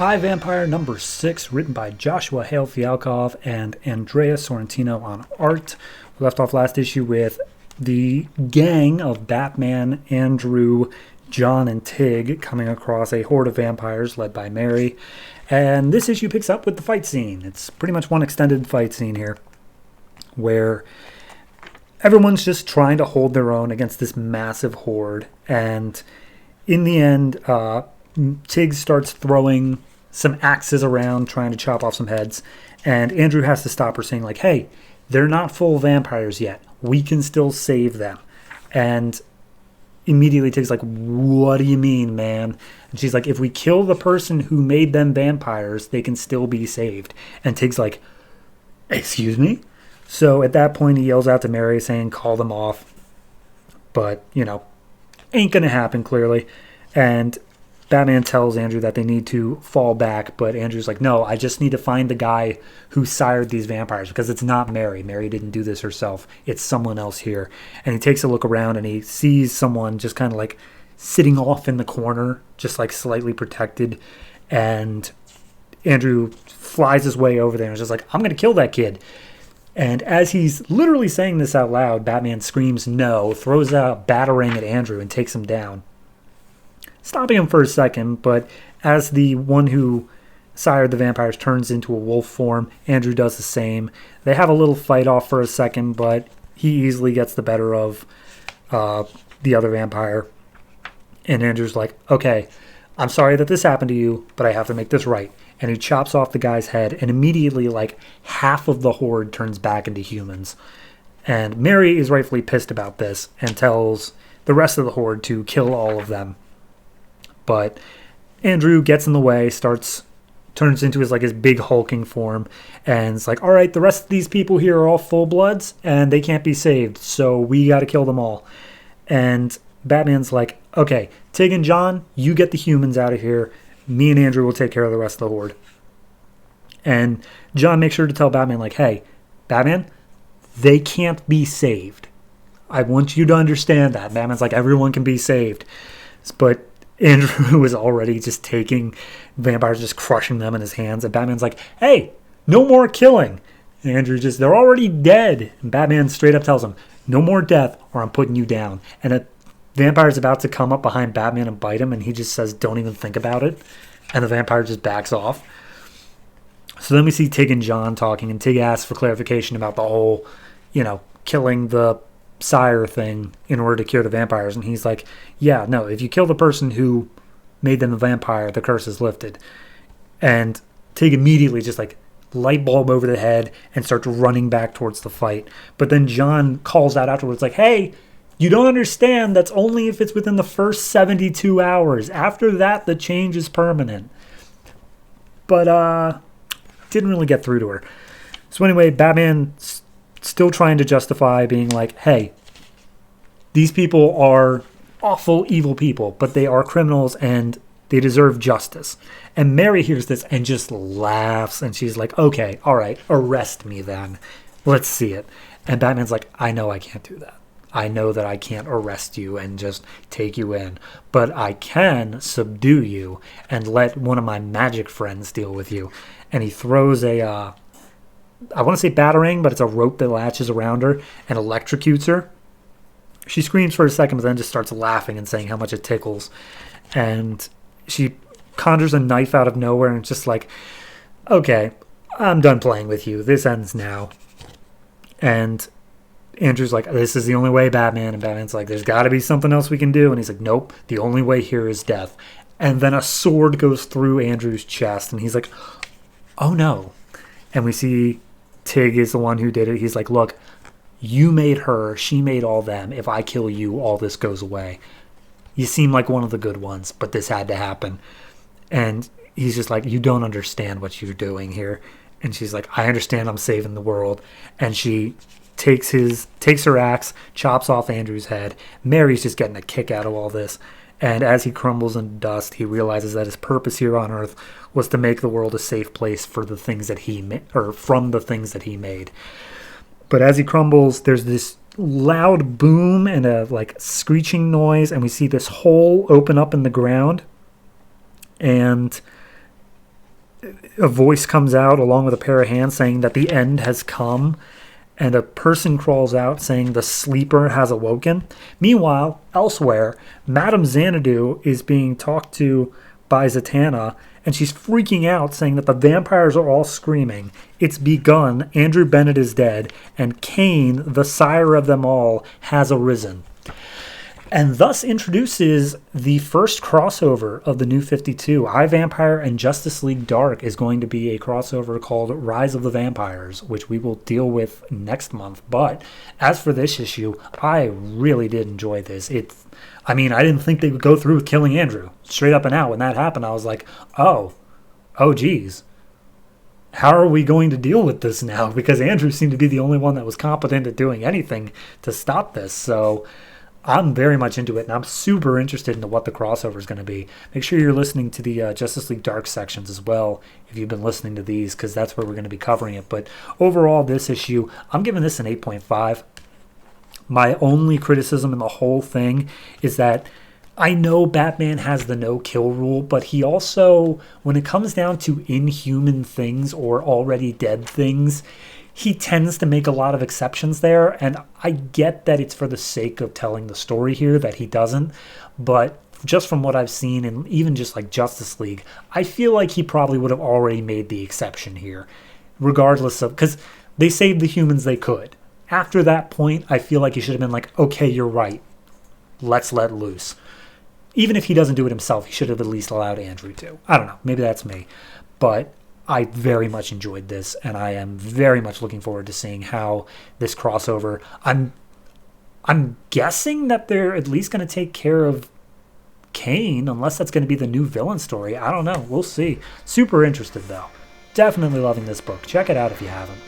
I, Vampire number 6, written by Joshua Hale Fialkov and Andrea Sorrentino on art. We left off last issue with the gang of Batman, Andrew, John, and Tig coming across a horde of vampires led by Mary. And this issue picks up with the fight scene. It's pretty much one extended fight scene here where everyone's just trying to hold their own against this massive horde. And in the end, Tig starts throwing some axes around, trying to chop off some heads. And Andrew has to stop her, saying, like, hey, they're not full vampires yet. We can still save them. And immediately Tig's like, what do you mean, man? And she's like, if we kill the person who made them vampires, they can still be saved. And Tig's like, excuse me? So at that point, he yells out to Mary, saying, call them off. But, ain't going to happen, clearly. And Batman tells Andrew that they need to fall back, but Andrew's like, no, I just need to find the guy who sired these vampires, because it's not Mary. Mary didn't do this herself. It's someone else here. And he takes a look around, and he sees someone just kind of like sitting off in the corner, just like slightly protected. And Andrew flies his way over there and is just like, I'm going to kill that kid. And as he's literally saying this out loud, Batman screams no, throws a batarang at Andrew, and takes him down, stopping him for a second. But as the one who sired the vampires turns into a wolf form, Andrew does the same. They have a little fight off for a second, but he easily gets the better of the other vampire. And Andrew's like, okay, I'm sorry that this happened to you, but I have to make this right. And he chops off the guy's head, and immediately, like, half of the horde turns back into humans. And Mary is rightfully pissed about this and tells the rest of the horde to kill all of them. But Andrew gets in the way, turns into his big hulking form, and it's like, all right, the rest of these people here are all full bloods, and they can't be saved, so we got to kill them all. And Batman's like, okay, Tig and John, you get the humans out of here. Me and Andrew will take care of the rest of the horde. And John makes sure to tell Batman, like, hey, Batman, they can't be saved. I want you to understand that. Batman's like, everyone can be saved. But Andrew is already just taking vampires, just crushing them in his hands. And Batman's like, hey, no more killing. And Andrew they're already dead. And Batman straight up tells him, no more death or I'm putting you down. And a vampire's about to come up behind Batman and bite him. And he just says, don't even think about it. And the vampire just backs off. So then we see Tig and John talking. And Tig asks for clarification about the whole, killing the sire thing in order to cure the vampires. And he's like, yeah, no, if you kill the person who made them a vampire, the curse is lifted. And Tig immediately just light bulb over the head and starts running back towards the fight. But then John calls out afterwards like, hey, you don't understand, that's only if it's within the first 72 hours. After that, the change is permanent. But didn't really get through to her. So anyway, Batman still trying to justify being like, hey, these people are awful, evil people, but they are criminals and they deserve justice. And Mary hears this and just laughs, and she's like, okay, all right, arrest me then. Let's see it. And Batman's like, I know I can't do that. I know that I can't arrest you and just take you in, but I can subdue you and let one of my magic friends deal with you. And he throws I want to say batarang, but it's a rope that latches around her and electrocutes her. She screams for a second, but then just starts laughing and saying how much it tickles. And she conjures a knife out of nowhere and it's just like, okay, I'm done playing with you. This ends now. And Andrew's like, this is the only way, Batman. And Batman's like, there's got to be something else we can do. And he's like, nope, the only way here is death. And then a sword goes through Andrew's chest. And he's like, oh no. And we see Tig is the one who did it. He's like, look, you made her. She made all them. If I kill you, all this goes away. You seem like one of the good ones, but this had to happen. And he's just like, you don't understand what you're doing here. And she's like, I understand, I'm saving the world. And she takes her axe, chops off Andrew's head. Mary's just getting a kick out of all this. And as he crumbles into dust, he realizes that his purpose here on Earth was to make the world a safe place for the things that he from the things that he made. But as he crumbles, there's this loud boom and a screeching noise, and we see this hole open up in the ground. And a voice comes out along with a pair of hands saying that the end has come, and a person crawls out saying the sleeper has awoken. Meanwhile, elsewhere, Madame Xanadu is being talked to by Zatanna, and she's freaking out, saying that the vampires are all screaming. It's begun, Andrew Bennett is dead, and Cain, the sire of them all, has arisen. And thus introduces the first crossover of the New 52. iVampire and Justice League Dark is going to be a crossover called Rise of the Vampires, which we will deal with next month. But as for this issue, I really did enjoy this. I didn't think they would go through with killing Andrew. Straight up and out. When that happened, I was like, oh geez. How are we going to deal with this now? Because Andrew seemed to be the only one that was competent at doing anything to stop this. So I'm very much into it, and I'm super interested into what the crossover is going to be. Make sure you're listening to the Justice League Dark sections as well, if you've been listening to these, because that's where we're going to be covering it. But overall, this issue, I'm giving this an 8.5. My only criticism in the whole thing is that I know Batman has the no-kill rule, but he also, when it comes down to inhuman things or already dead things, he tends to make a lot of exceptions there, and I get that it's for the sake of telling the story here that he doesn't, but just from what I've seen, and even just like Justice League, I feel like he probably would have already made the exception here, regardless of, because they saved the humans they could. After that point, I feel like he should have been like, okay, you're right, let's let loose. Even if he doesn't do it himself, he should have at least allowed Andrew to. I don't know, maybe that's me, but I very much enjoyed this, and I am very much looking forward to seeing how this crossover. I'm guessing that they're at least going to take care of Cain, unless that's going to be the new villain story. I don't know. We'll see. Super interested, though. Definitely loving this book. Check it out if you haven't.